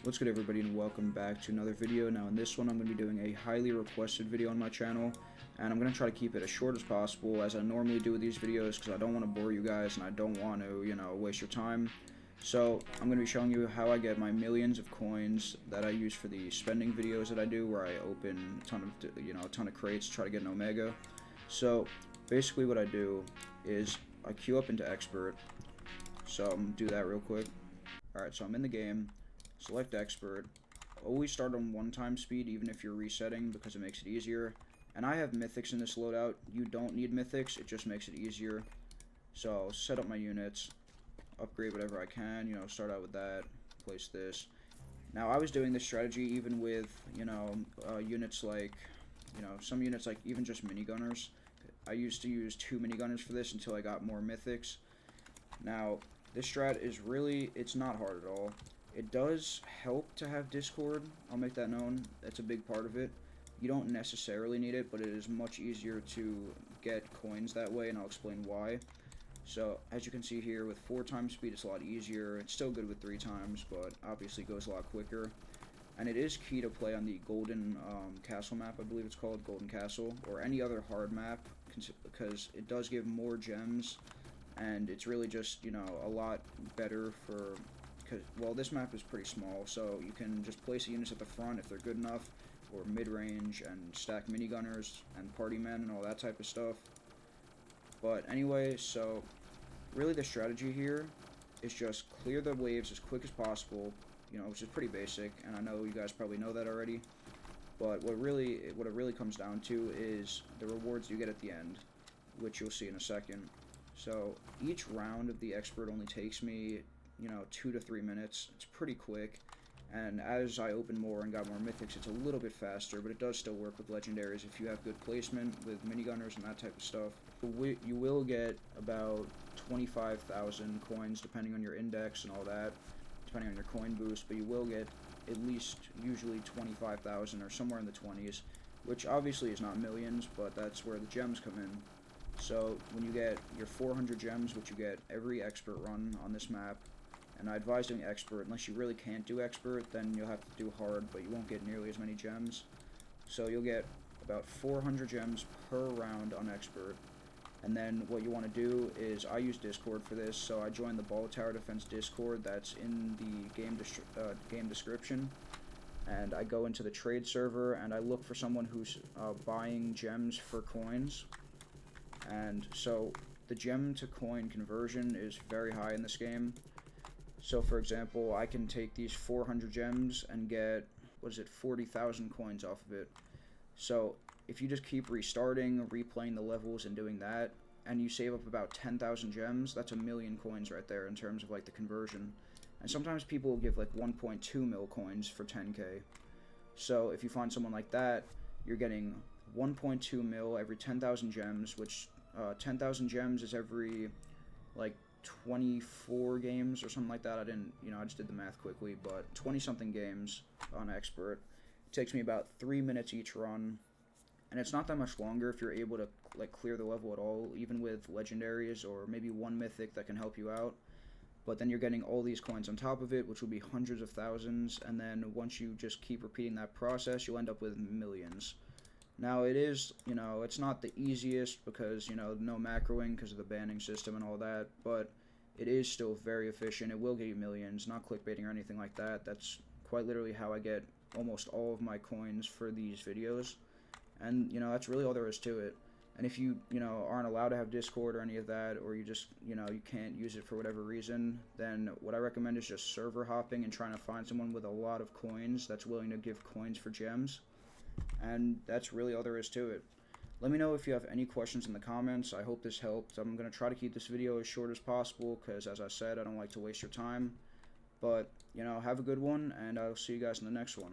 What's good, everybody, and welcome back to another video. Now in this one I'm going to be doing a highly requested video on my channel, and I'm going to try to keep it as short as possible as I normally do with these videos because I don't want to bore you guys and I don't want to, waste your time. So I'm going to be showing you how I get my millions of coins that I use for the spending videos that I do, where I open a ton of crates to try to get an Omega. So basically what I do is I queue up into Expert. So I'm going to do that real quick. Alright, so I'm in the game. Select Expert. Always start on 1x speed even if you're resetting because it makes it easier. And I have mythics in this loadout. You don't need mythics, it just makes it easier. So I'll set up my units, upgrade whatever I can, start out with that, place this. Now I was doing this strategy even with, units like, some units like even just minigunners. I used to use 2 minigunners for this until I got more mythics. Now, this strat is really, it's not hard at all. It does help to have Discord, I'll make that known. That's a big part of it. You don't necessarily need it, but it is much easier to get coins that way, and I'll explain why. So, as you can see here, with 4x speed, it's a lot easier. It's still good with 3x, but obviously goes a lot quicker. And it is key to play on the Golden Castle map, I believe it's called, Golden Castle, or any other hard map, because it does give more gems, and it's really just, a lot better for... well, this map is pretty small, so you can just place the units at the front if they're good enough, or mid-range, and stack minigunners and party men and all that type of stuff. But anyway, so really the strategy here is just clear the waves as quick as possible, which is pretty basic, and I know you guys probably know that already. But what it really comes down to is the rewards you get at the end, which you'll see in a second. So each round of the Expert only takes me 2 to 3 minutes. It's pretty quick, and as I open more and got more mythics, it's a little bit faster, but it does still work with legendaries if you have good placement with minigunners and that type of stuff. You will get about 25,000 coins depending on your index and all that, depending on your coin boost, but you will get at least usually 25,000 or somewhere in the 20s, which obviously is not millions, but that's where the gems come in. So when you get your 400 gems, which you get every Expert run on this map, and I advise doing Expert. Unless you really can't do Expert, then you'll have to do hard, but you won't get nearly as many gems. So you'll get about 400 gems per round on Expert. And then what you want to do is, I use Discord for this, so I join the Ball Tower Defense Discord that's in the game description. And I go into the trade server, and I look for someone who's buying gems for coins. And so the gem to coin conversion is very high in this game. So for example, I can take these 400 gems and get, 40,000 coins off of it. So if you just keep restarting, replaying the levels and doing that, and you save up about 10,000 gems, that's 1,000,000 coins right there in terms of like the conversion. And sometimes people will give like 1.2 mil coins for 10k. So if you find someone like that, you're getting 1.2 mil every 10,000 gems, which 10,000 gems is every like 24 games or something like that. I just did the math quickly, but 20 something games on Expert. It takes me about 3 minutes each run, and it's not that much longer if you're able to like clear the level at all, even with legendaries or maybe one mythic that can help you out. But then you're getting all these coins on top of it, which will be hundreds of thousands, and then once you just keep repeating that process, you'll end up with millions. Now it is, it's not the easiest because, no macroing because of the banning system and all that, but it is still very efficient. It will get you millions, not clickbaiting or anything like that. That's quite literally how I get almost all of my coins for these videos. And, that's really all there is to it. And if you, aren't allowed to have Discord or any of that, or you just, you can't use it for whatever reason, then what I recommend is just server hopping and trying to find someone with a lot of coins that's willing to give coins for gems. And that's really all there is to it. Let me know if you have any questions in the comments. I hope this helped. I'm going to try to keep this video as short as possible because, as I said, I don't like to waste your time. But, have a good one, and I'll see you guys in the next one.